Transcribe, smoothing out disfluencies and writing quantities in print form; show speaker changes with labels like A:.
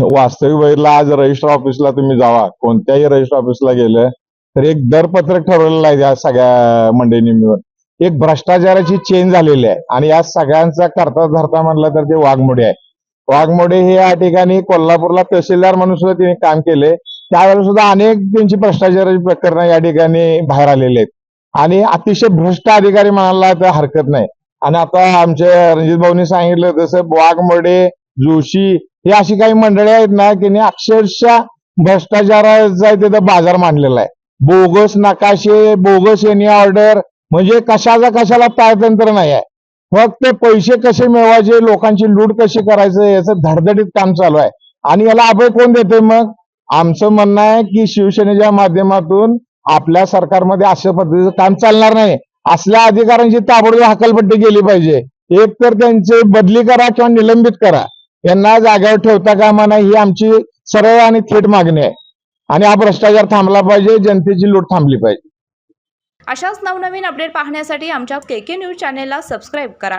A: वास्तविक बघितलं, आज रजिस्टर ऑफिसला तुम्ही जावा, कोणत्याही रजिस्टर ऑफिसला गेलं तर एक दरपत्रक ठरवलेलं आहे या सगळ्या मंडळींनी मिळून. एक भ्रष्टाचाराची चेन झालेली आहे आणि या सगळ्यांचा करता धरता म्हणलं तर ते वाघमोडे आहे. वाघमोडे हे या ठिकाणी कोल्हापूरला तहसीलदार म्हणून सुद्धा त्यांनी काम केले. त्यावेळेला सुद्धा अनेक त्यांची भ्रष्टाचाराची प्रकरणं या ठिकाणी बाहेर आलेली आहेत आणि अतिशय भ्रष्ट अधिकारी म्हणायला तर हरकत नाही. आणि आता आमचे रणजित भाऊनी सांगितलं तसं वाघमोडे, जोशी ही अशी काही मंडळी आहेत ना की अक्षरशः भ्रष्टाचाराचा तिथं बाजार मांडलेला आहे. बोगस नकाशे, बोगस एनी ऑर्डर, म्हणजे कशाला पायतंत्र नाही आहे. फक्त पैसे कसे मिळवायचे, लोकांची लूट कशी करायचं याचं धडधडीत काम चालू आहे. आणि याला अभय कोण देते? मग आमचं म्हणणं आहे की शिवसेनेच्या माध्यमातून आपल्या सरकारमध्ये अशा पद्धतीचं काम चालणार नाही. असल्या अधिकाऱ्यांची ताबडतोब हकालपट्टी केली पाहिजे. एक तर त्यांची बदली करा किंवा निलंबित करा. यांना जागेवर ठेवता कामा नये ही आमची सरळ आणि थेट मागणी आहे. आणि हा भ्रष्टाचार थांबला पाहिजे, जनतेची लूट थांबली पाहिजे.
B: अशाच नवनवीन अपडेट पाहण्यासाठी आमच्या KK न्यूज चॅनेलला सबस्क्राईब करा.